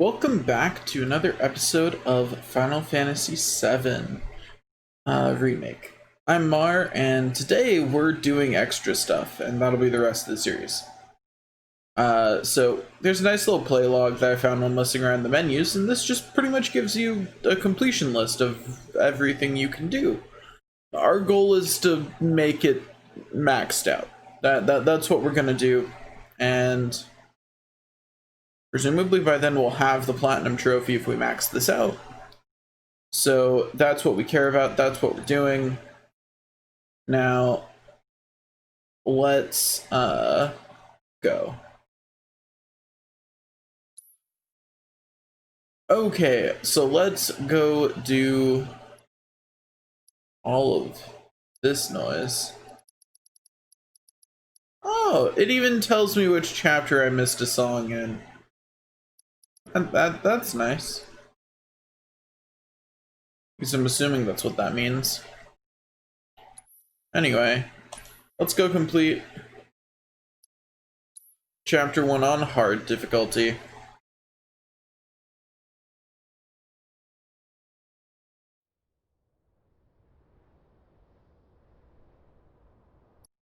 Welcome back to another episode of Final Fantasy VII Remake. I'm Mar, and today we're doing extra stuff, and that'll be the rest of the series. So there's a nice little play log that I found when messing around the menus, and this just pretty much gives you a completion list of everything you can do. Our goal is to make it maxed out. That's what we're gonna do, and presumably by then we'll have the platinum trophy if we max this out. So that's what we care about, that's what we're doing. Now, let's go. Okay, so let's go do all of this noise. Oh, it even tells me which chapter I missed a song in. That's nice. Because I'm assuming that's what that means. Anyway, let's go complete chapter 1 on hard difficulty.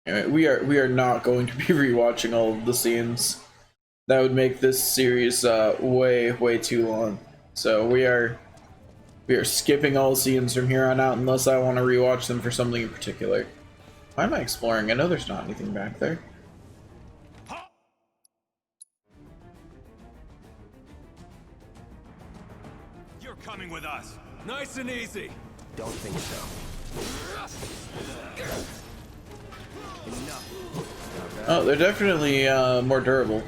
Anyway, we are not going to be rewatching all of the scenes. That would make this series way too long. So we are skipping all scenes from here on out unless I want to rewatch them for something in particular. Why am I exploring? I know there's not anything back there. You're coming with us. Nice and easy. Don't think so. Enough. Oh, they're definitely more durable.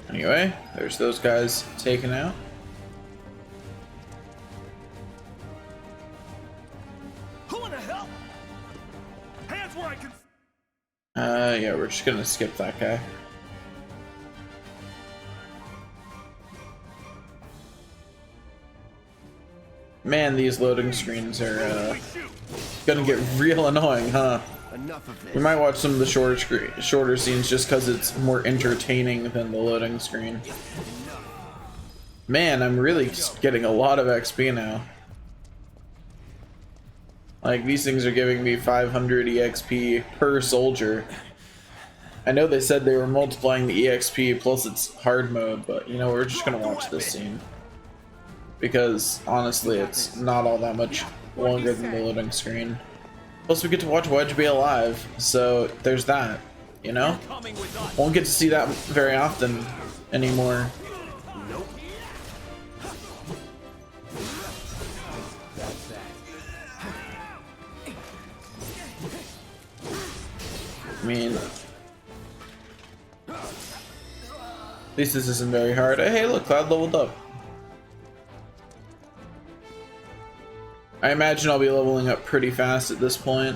Anyway, there's those guys taken out. Who in the hell? Hands where I can. Yeah, we're just gonna skip that guy. Man, these loading screens are gonna get real annoying, huh? Enough of this. We might watch some of the shorter scenes just because it's more entertaining than the loading screen. Man, I'm really getting a lot of XP now. Like, these things are giving me 500 EXP per soldier. I know they said they were multiplying the EXP plus it's hard mode, but you know, we're just gonna watch this scene. Because, honestly, it's not all that much longer than the loading screen. Plus, we get to watch Wedge be alive, so there's that, you know? Won't get to see that very often anymore. Nope. I mean, at least this isn't very hard. Hey, look, Cloud leveled up. I imagine I'll be leveling up pretty fast at this point.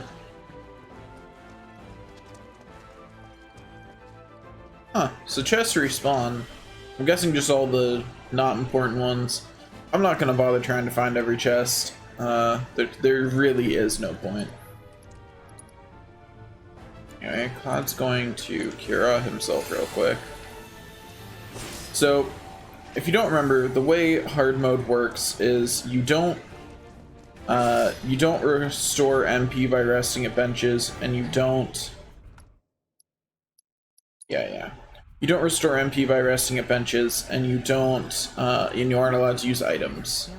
Huh, so chests respawn. I'm guessing just all the not important ones. I'm not gonna bother trying to find every chest. There really is no point. Anyway, Cloud's going to Kira himself real quick. So, if you don't remember, the way hard mode works is you don't restore MP by resting at benches, and you don't... You don't restore MP by resting at benches, and you don't, and you aren't allowed to use items.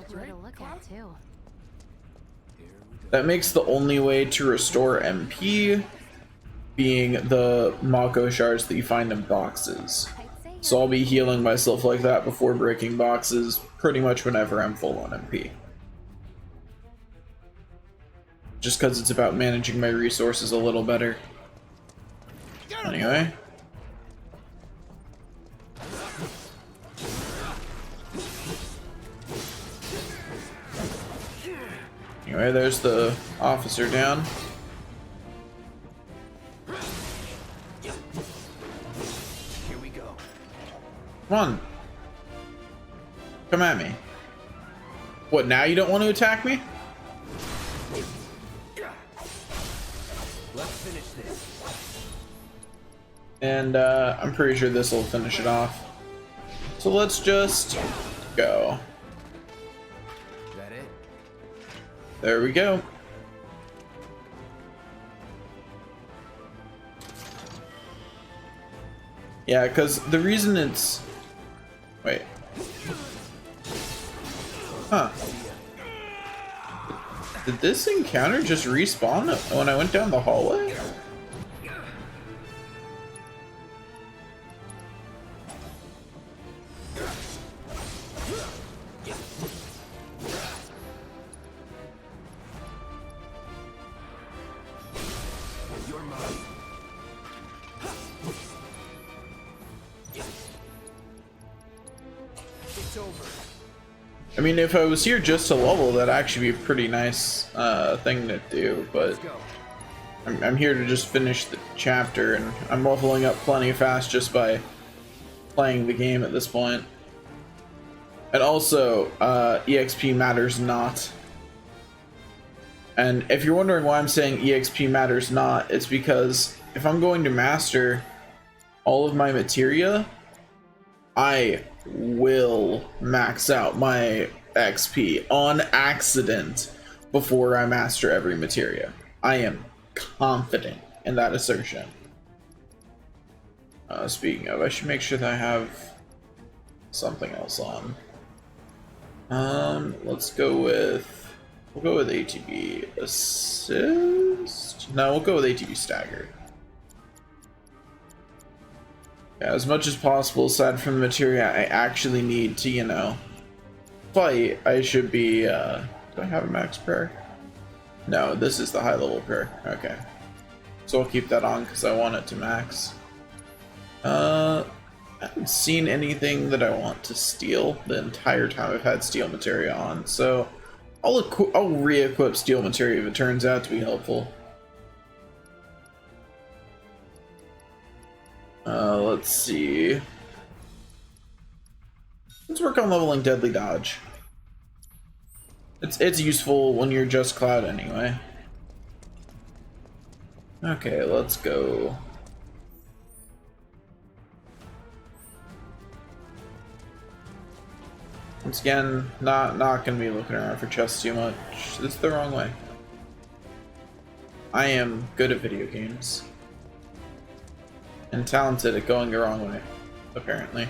That makes the only way to restore MP being the Mako shards that you find in boxes. So I'll be healing myself like that before breaking boxes pretty much whenever I'm full on MP. Just because it's about managing my resources a little better. Anyway. Anyway, there's the officer down. Here we go. Come on. Come at me. What, now you don't want to attack me? Let's finish this. And I'm pretty sure this will finish it off. So let's just go. Is that it? There we go. Yeah, because the reason it's... Wait. Huh. Did this encounter just respawn when I went down the hallway? You're mine. It's over. I mean, if I was here just to level, that'd actually be a pretty nice thing to do, but Let's go. I'm here to just finish the chapter, and I'm leveling up plenty fast just by playing the game at this point. And also, EXP matters not. And if you're wondering why I'm saying EXP matters not, it's because if I'm going to master all of my materia, I will max out my XP on accident before I master every materia. I am confident in that assertion. Speaking of, I should make sure that I have something else on. Let's go with... We'll go with ATB assist? No, we'll go with ATB stagger. Yeah, as much as possible, aside from the materia I actually need to, you know, fight, I should be, do I have a max prayer? No, this is the high level prayer. Okay. So I'll keep that on because I want it to max. I haven't seen anything that I want to steal the entire time I've had steel materia on, so I'll re-equip steel materia if it turns out to be helpful. Let's see. Let's work on leveling Deadly Dodge. It's useful when you're just Cloud anyway. Okay, let's go. Once again, not gonna be looking around for chests too much. It's the wrong way. I am good at video games. And talented at going the wrong way, apparently.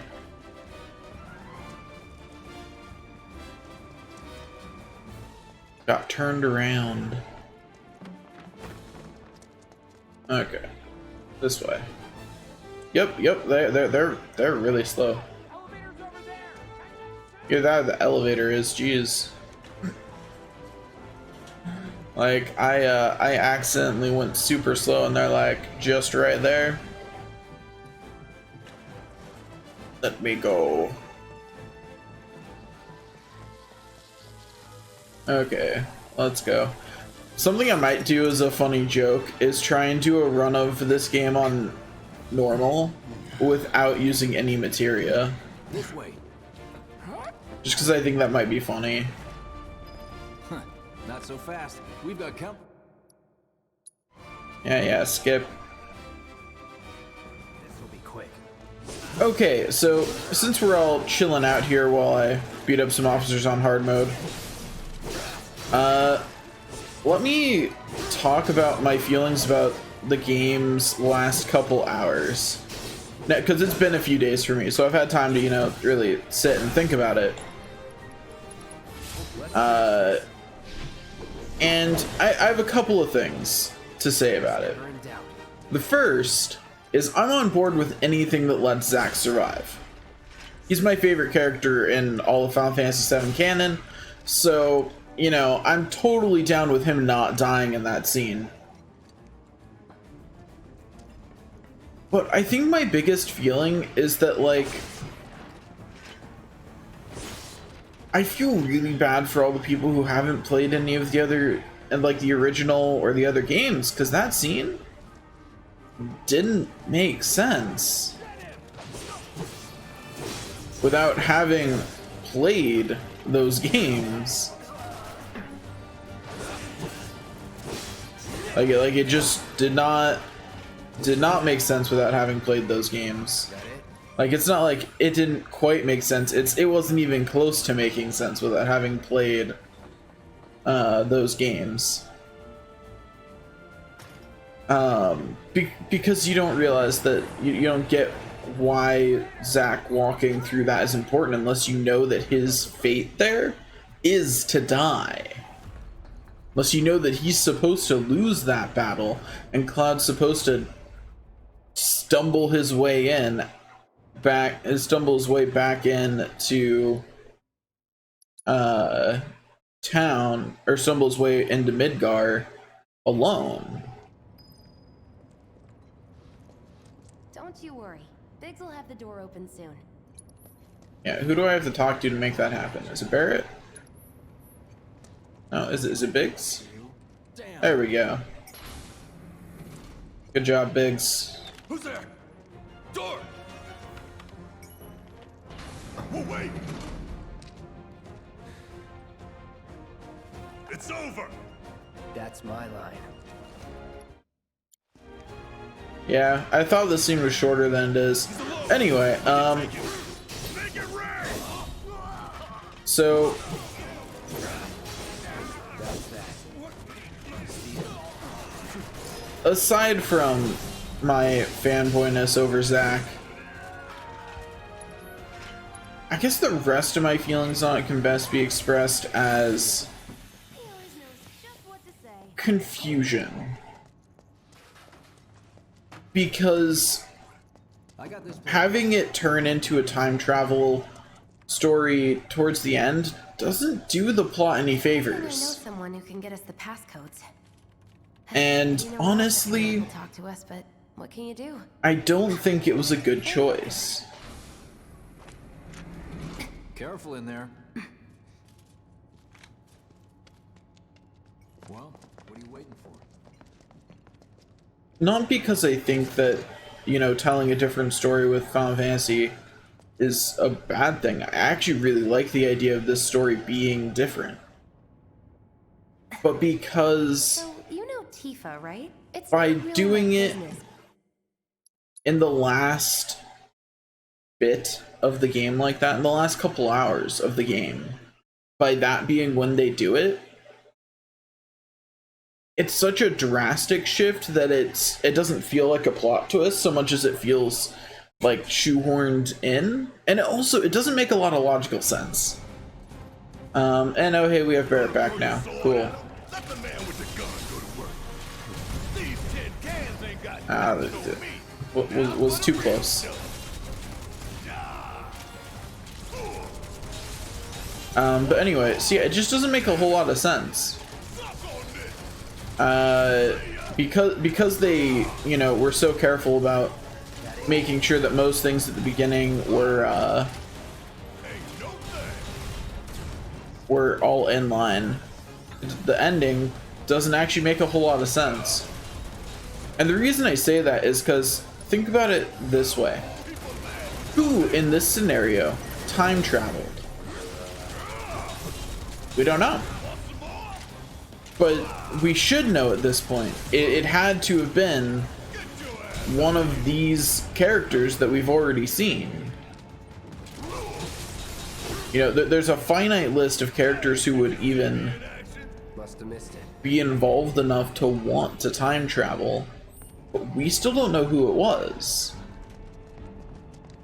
Got turned around. Okay. This way. Yep, they're really slow. Yeah, that the elevator is, jeez. Like I accidentally went super slow and they're like just right there. Let me go. Okay, let's go. Something I might do as a funny joke is try and do a run of this game on normal without using any materia. This way. Just because I think that might be funny. Not so fast. We've got company. Yeah, skip. This will be quick. Okay, so since we're all chilling out here while I beat up some officers on hard mode, let me talk about my feelings about the game's last couple hours. Because it's been a few days for me, so I've had time to, you know, really sit and think about it. And I have a couple of things to say about it. The first is I'm on board with anything that lets Zack survive. He's my favorite character in all of Final Fantasy VII canon, so, you know, I'm totally down with him not dying in that scene. But I think my biggest feeling is that, like, I feel really bad for all the people who haven't played any of the other, and like the original or the other games, because that scene didn't make sense without having played those games. Like it just did not did not make sense without having played those games. Got it? Like, it's not like it didn't quite make sense. It wasn't even close to making sense without having played those games. Because you don't realize that you don't get why Zack walking through that is important unless you know that his fate there is to die. Unless you know that he's supposed to lose that battle and Cloud's supposed to stumble his way back in to town, or stumble his way into Midgar alone. Don't you worry. Biggs will have the door open soon. Yeah, who do I have to talk to make that happen? Is it Barrett? No, is it Biggs? Damn. There we go. Good job, Biggs. Who's there? Door! We'll wait! It's over! That's my line. Yeah, I thought this scene was shorter than it is. Anyway, Make it rain! so aside from my fanboyness over Zack, I guess the rest of my feelings on it can best be expressed as He always knows just what to say. confusion. Because I got this. having it turn into a time travel story towards the end doesn't do the plot any I know favors. someone who can get us the passcodes. And You know, honestly, will talk to us, but what can you do? I don't think it was a good choice. Careful in there. Well, what are you waiting for? Not because I think that, you know, telling a different story with Final Fantasy is a bad thing. I actually really like the idea of this story being different. But because So you know Tifa, right? It's by not really doing my it business. in the last bit of the game like that, in the last couple hours of the game, by that being when they do it, it's such a drastic shift that it doesn't feel like a plot twist so much as it feels like shoehorned in, and it doesn't make a lot of logical sense. And oh hey, we have Barrett back now. Cool. Let the man with the gun go to work. These tin cans ain't got Ah, nothing on me. was too close. But anyway, so yeah, it just doesn't make a whole lot of sense. Because they, you know, were so careful about making sure that most things at the beginning were all in line. The ending doesn't actually make a whole lot of sense. And the reason I say that is because think about it this way. Who in this scenario time traveled? We don't know. But we should know at this point. It had to have been one of these characters that we've already seen. You know, there's a finite list of characters who would even Must have missed it. be involved enough to want to time travel, but we still don't know who it was.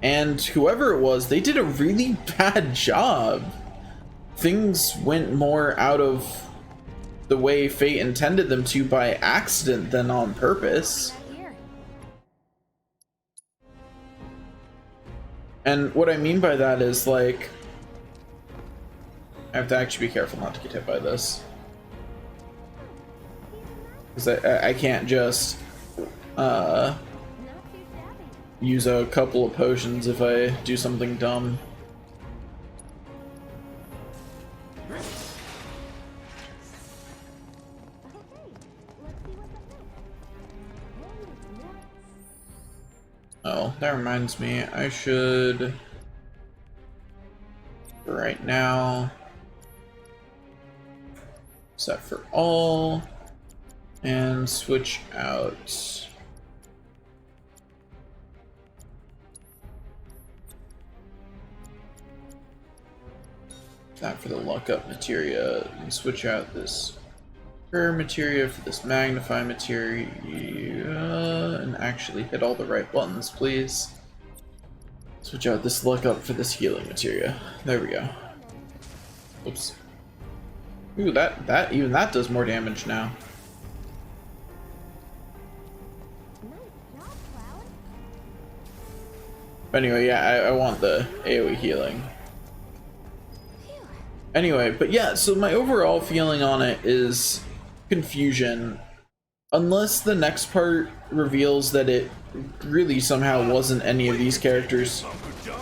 And whoever it was, they did a really bad job. Things went more out of the way fate intended them to by accident than on purpose. Right here. And what I mean by that is, like, I have to actually be careful not to get hit by this, because I can't just Not too shabby. use a couple of potions if I do something dumb. Oh, that reminds me, I should right now set for all and switch out that for the lookup materia, and switch out this prayer materia for this magnify materia, and actually hit all the right buttons, please. Switch out this lookup for this healing materia. There we go. Oops. Ooh, even that does more damage now. But anyway, yeah, I want the AoE healing. Anyway, but yeah, so my overall feeling on it is confusion. Unless the next part reveals that it really somehow wasn't any of these characters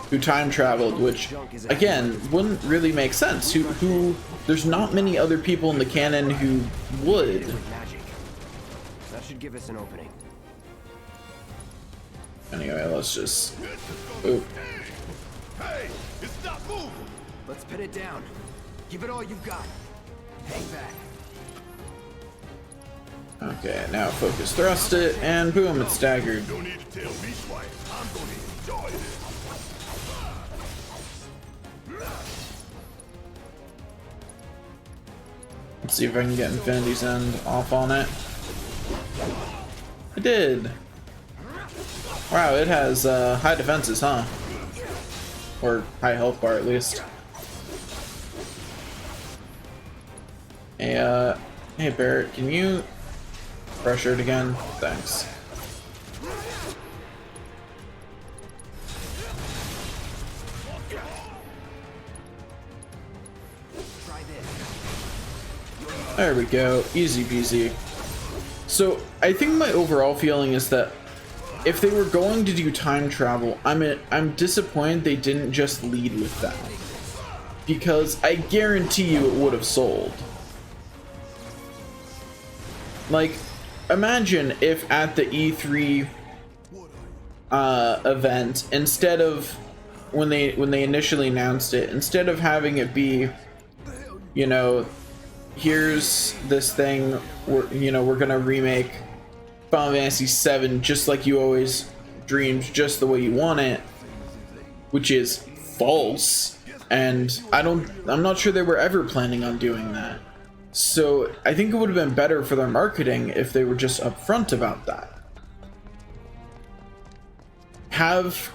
who time traveled, which again wouldn't really make sense. There's not many other people in the canon who would. Magic. That should give us an opening. Anyway, let's just. Ooh. Hey, it's not moving. Let's pin it down. Give it all you've got. Hang back. Okay, now focus thrust it, and boom, it's staggered. Don't need to tell me twice. I'm gonna enjoy this. Let's see if I can get Infinity's End off on it. I did. Wow, it has high defenses, huh? Or high health bar, at least. Hey Barrett, can you pressure it again? Thanks. There we go, easy peasy. So I think my overall feeling is that if they were going to do time travel, I'm disappointed they didn't just lead with that, because I guarantee you it would have sold. Like, imagine if at the E3 event, instead of when they initially announced it, instead of having it be, you know, here's this thing, we're gonna remake Final Fantasy VII just like you always dreamed, just the way you want it, which is false, and I'm not sure they were ever planning on doing that. So I think it would have been better for their marketing if they were just upfront about that. Have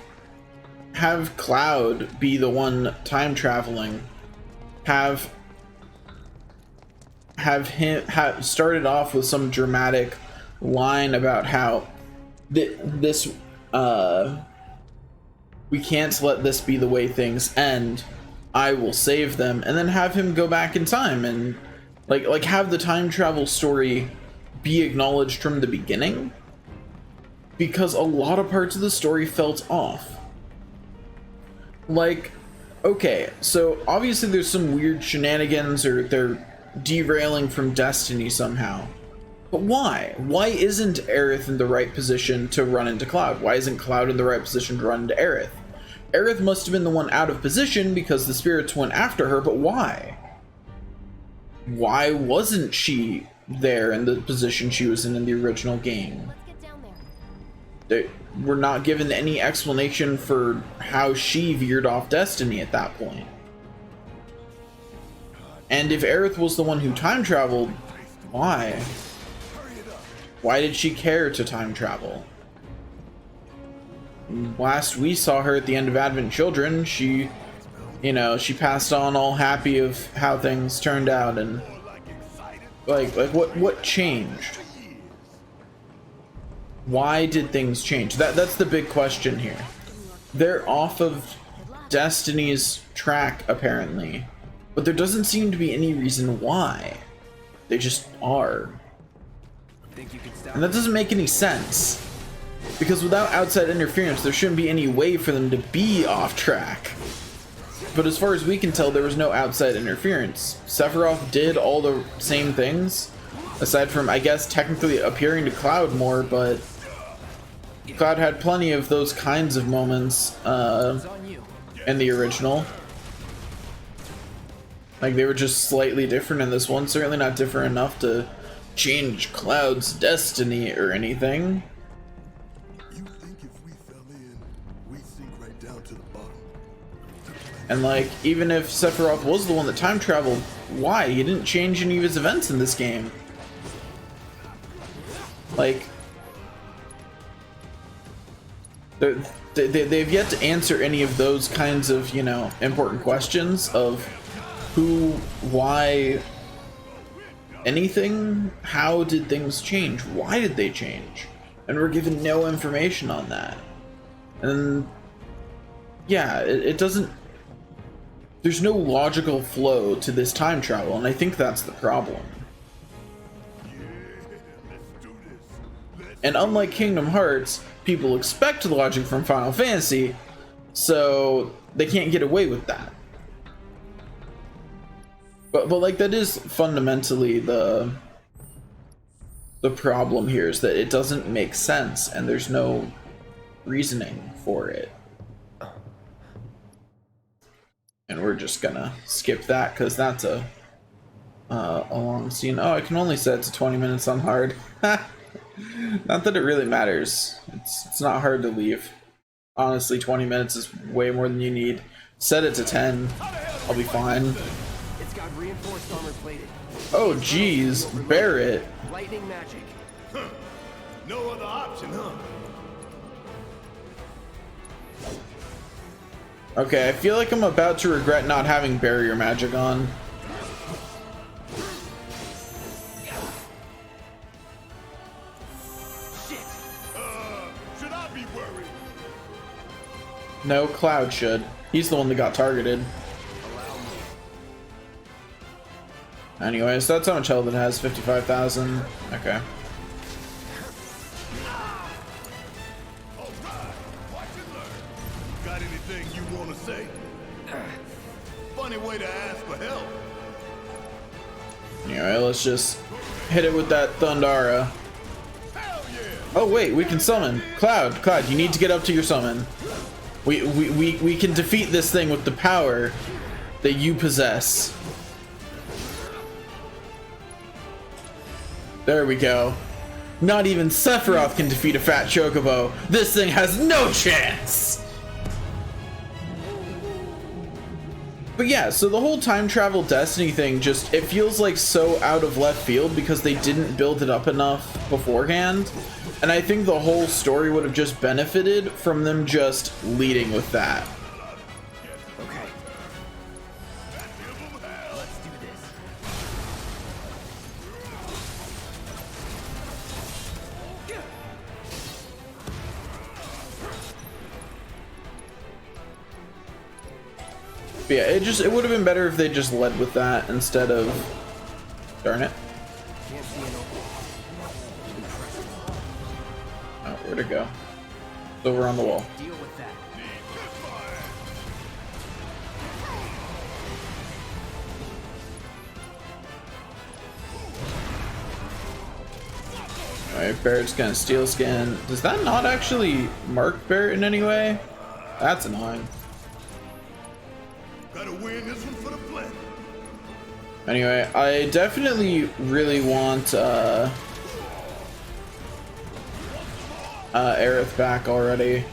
Cloud be the one time traveling. Have him started off with some dramatic line about how this we can't let this be the way things end. I will save them, and then have him go back in time and like have the time travel story be acknowledged from the beginning, because a lot of parts of the story felt off. Like, okay, so obviously there's some weird shenanigans, or they're derailing from Destiny somehow. But why? Why isn't Aerith in the right position to run into Cloud? Why isn't Cloud in the right position to run into Aerith? Aerith must have been the one out of position because the spirits went after her, but why? Why wasn't she there in the position she was in the original game? Let's get down there. We're not given any explanation for how she veered off Destiny at that point. And if Aerith was the one who time traveled, why? Why did she care to time travel? Last we saw her at the end of Advent Children, she passed on all happy of how things turned out, and like what changed? Why did things change? That's the big question here. They're off of Destiny's track apparently, but there doesn't seem to be any reason why. They just are. And that doesn't make any sense, because without outside interference there shouldn't be any way for them to be off track. But as far as we can tell, there was no outside interference. Sephiroth did all the same things, aside from, I guess, technically appearing to Cloud more, but Cloud had plenty of those kinds of moments in the original. Like, they were just slightly different in this one, certainly not different enough to change Cloud's destiny or anything. You think if we fell in, we'd sink right down to the bottom? And like, even if Sephiroth was the one that time traveled, why? He didn't change any of his events in this game. Like, they've yet to answer any of those kinds of, you know, important questions of who, why, anything. How did things change? Why did they change? And we're given no information on that. And yeah, it doesn't, there's no logical flow to this time travel, and I think that's the problem. And unlike Kingdom Hearts, people expect logic from Final Fantasy, so they can't get away with that. But like, that is fundamentally the problem here, is that it doesn't make sense and there's no reasoning for it. And we're just gonna skip that because that's a long scene. Oh, I can only set it to 20 minutes on hard. Not that it really matters. It's not hard to leave. Honestly, 20 minutes is way more than you need. Set it to 10. I'll be fine. It's got reinforced armor plated. Oh, geez, Barrett. Lightning magic. Huh. No other option, huh? Okay, I feel like I'm about to regret not having barrier magic on. Shit. Should I be worried? No, Cloud should. He's the one that got targeted. Anyways, that's how much health it has, 55,000. Okay. Got anything you want to say? Funny way to ask for help. Anyway, let's just hit it with that Thundara. Hell yeah! Oh wait, we can summon. Cloud, you need to get up to your summon. We can defeat this thing with the power that you possess. There we go. Not even Sephiroth can defeat a fat chocobo. This thing has no chance! But yeah, so the whole time travel Destiny thing just, it feels like so out of left field because they didn't build it up enough beforehand. And I think the whole story would have just benefited from them just leading with that. Okay. Let's do this. But yeah, it would have been better if they just led with that instead of, darn it. Can't see an opening. Oh, where'd it go? It's over on the wall. Deal with that. Alright, Barrett's gonna steal skin. Does that not actually mark Barrett in any way? That's annoying. Gotta win this one for the planet. Anyway, I definitely really want Aerith back already.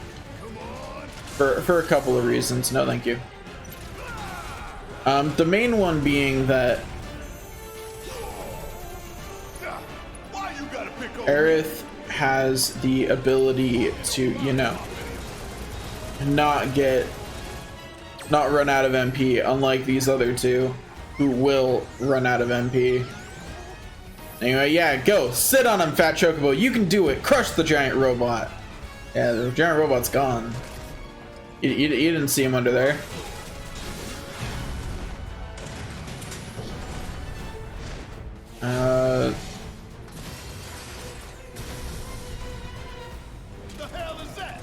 For a couple of reasons. No, thank you. The main one being that Why you gotta pick on Aerith has the ability to, you know, not run out of MP, unlike these other two who will run out of MP. Anyway, yeah, go sit on him, fat chocobo. You can do it. Crush the giant robot. Yeah, the giant robot's gone. You didn't see him under there. the hell is that?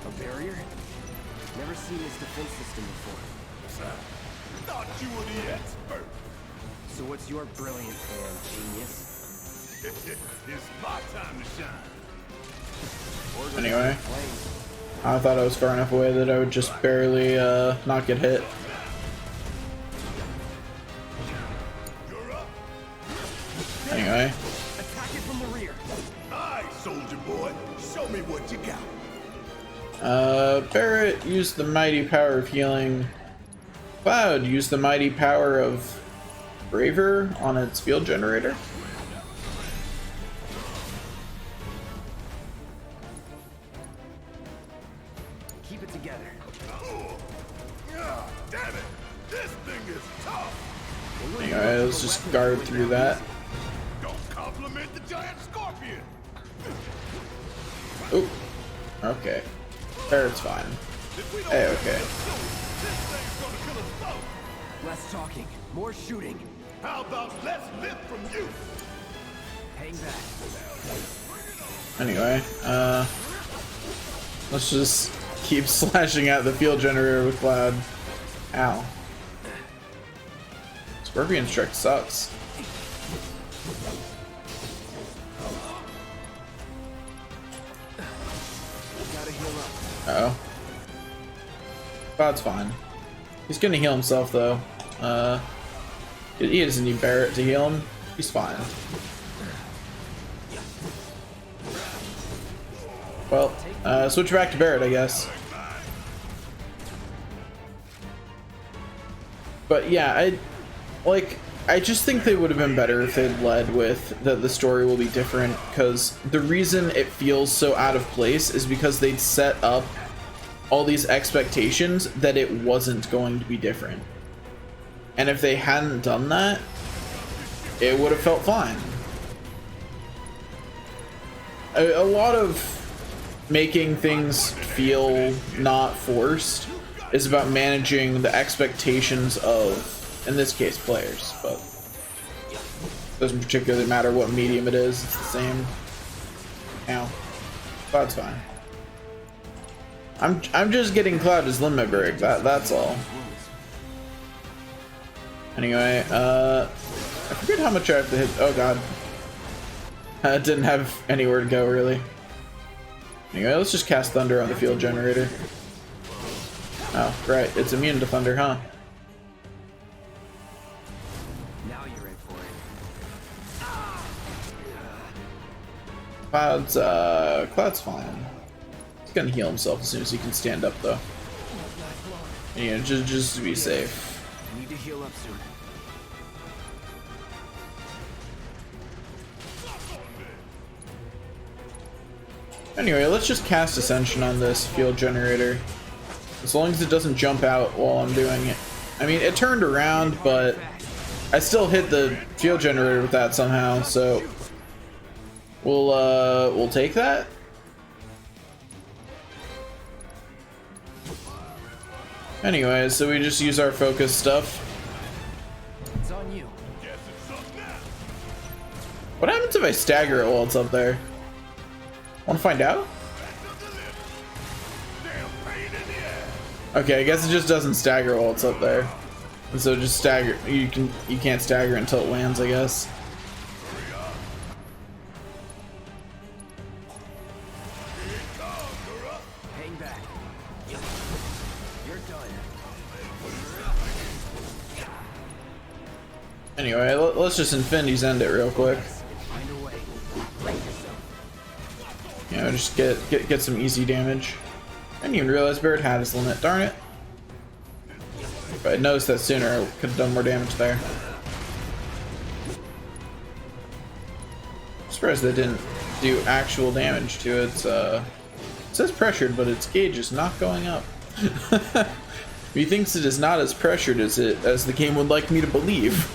A barrier? Never seen this defense system before. Thought you were the expert. So what's your brilliant plan, genius? It's my time to shine. Anyway, I thought I was far enough away that I would just barely not get hit. You're up. Anyway, Attack it from the rear. Aye, soldier boy. Show me what you got. Barrett used the mighty power of healing Cloud, use the mighty power of Braver on its field generator. Keep it together. Damn it! This thing is tough! Anyway, let's just guard through that. Don't compliment the giant scorpion! Oop. Okay. Barrett's fine. If we don't Hey, get okay. this soon, this thing's gonna kill us both! Less talking, more shooting. How about less lip from you? Hang back. Anyway, let's just keep slashing at the field generator with Cloud. Ow. Scorpion Strike sucks. Gotta heal up. Uh-oh. Cloud's fine. He's gonna heal himself though. He doesn't need Barrett to heal him. He's fine. Well, switch back to Barrett, I guess. But yeah, I just think they would have been better if they'd led with that the story will be different, because the reason it feels so out of place is because they'd set up all these expectations that it wasn't going to be different. And if they hadn't done that, it would have felt fine. A lot of making things feel not forced is about managing the expectations of, in this case, players, but it doesn't particularly matter what medium it is, it's the same. Ow. Cloud's fine. I'm just getting Cloud as limit break, that's all. Anyway, I forget how much I have to hit. Oh god. I didn't have anywhere to go really. Anyway, let's just cast Thunder on the field generator. Oh, right, it's immune to Thunder, huh? Now you're in for it. Cloud's fine. He's gonna heal himself as soon as he can stand up though. Yeah, just to be safe. Need to heal up soon. Anyway, let's just cast Ascension on this field generator. As long as it doesn't jump out while I'm doing it. I mean, it turned around, but I still hit the field generator with that somehow, so we'll take that. Anyway, so we just use our focus stuff. It's on you. Guess it's up now. What happens if I stagger it while it's up there? Want to find out? Damn pain in the ass. Okay, I guess it just doesn't stagger while it's up there. And so just stagger. You can't stagger until it lands, I guess. Hang back. You're done. Anyway, let's just Infinity's End it real quick. Find a way. Break yourself. You know, just get some easy damage. I didn't even realize Barrett had his limit. Darn it. If I'd noticed that sooner, I could have done more damage there. I'm surprised that didn't do actual damage to it. It says pressured, but its gauge is not going up. He thinks it is not as pressured as the game would like me to believe.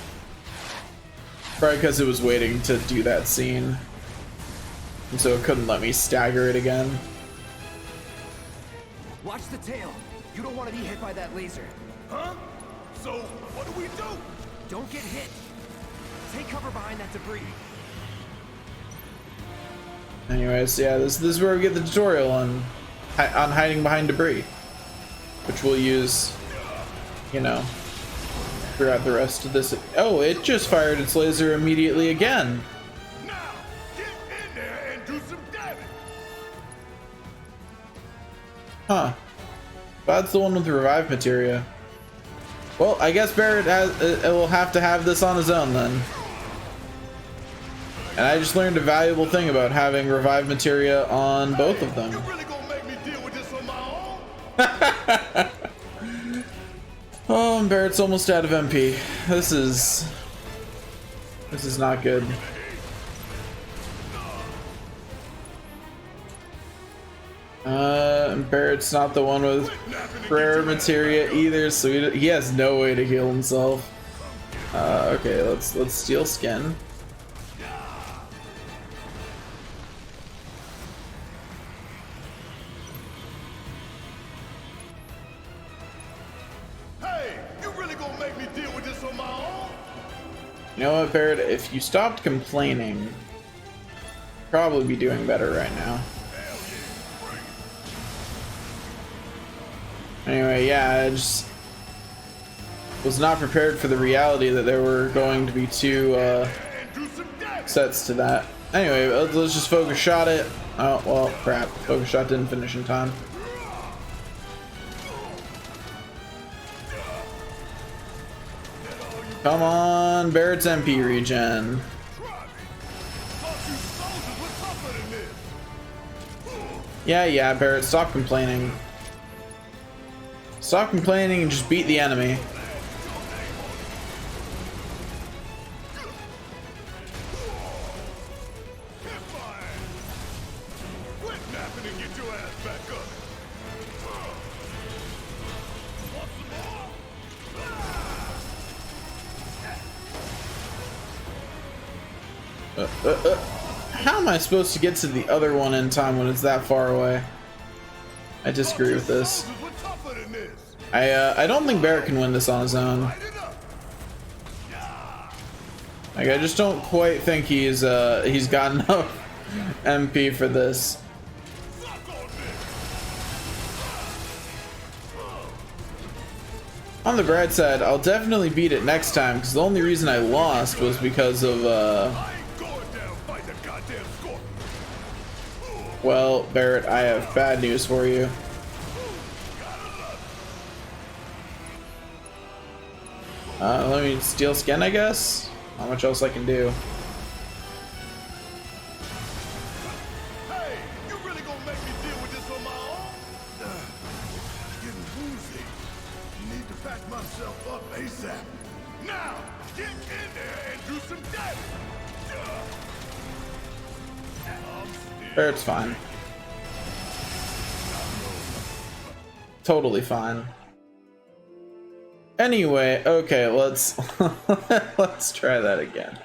Probably because it was waiting to do that scene. And so it couldn't let me stagger it again. Watch the tail. You don't want to be hit by that laser. Huh? So, what do we do? Don't get hit. Take cover behind that debris. Anyways, yeah, this is where we get the tutorial on hiding behind debris, which we'll use, you know, throughout the rest of this. Oh, it just fired its laser immediately again. Now, get in there and do some damage. Huh. That's the one with the revive materia. Well, I guess Barrett will have to have this on his own then. And I just learned a valuable thing about having revive materia on both of them. You really gonna make me deal with this on my own? Oh Barrett's almost out of MP. This is not good. Barrett's not the one with rare materia either, so he has no way to heal himself. Okay, let's steal skin. Hey, you really gonna make me deal with this on my own? You know what, Barrett? If you stopped complaining, you'd probably be doing better right now. Anyway, yeah, I just was not prepared for the reality that there were going to be two sets to that. Anyway, let's just focus shot it. Oh, well, crap. Focus shot didn't finish in time. Come on, Barrett's MP regen. Yeah, Barrett, stop complaining. Stop complaining and just beat the enemy. How am I supposed to get to the other one in time when it's that far away? I disagree with this. I don't think Barrett can win this on his own. Like, I just don't quite think he's got enough MP for this. On the bright side, I'll definitely beat it next time, because the only reason I lost was because of well, Barrett, I have bad news for you. Let me steal skin, I guess. Not much else I can do. Hey, you really gonna make me deal with this on my own? Getting woozy. Need to patch myself up ASAP. Now, get in there and do some damage. Barrett's fine. Totally fine. Anyway, okay, let's let's try that again.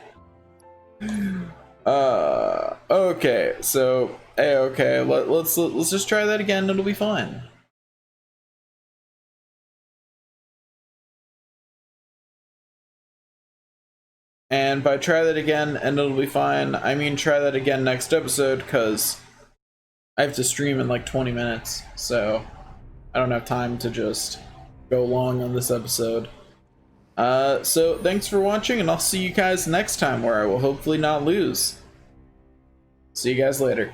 Okay, so okay, let's just try that again. It'll be fine. And by try that again and it'll be fine, I mean try that again next episode, because I have to stream in like 20 minutes, so I don't have time to just go long on this episode. So thanks for watching, and I'll see you guys next time, where I will hopefully not lose. See you guys later.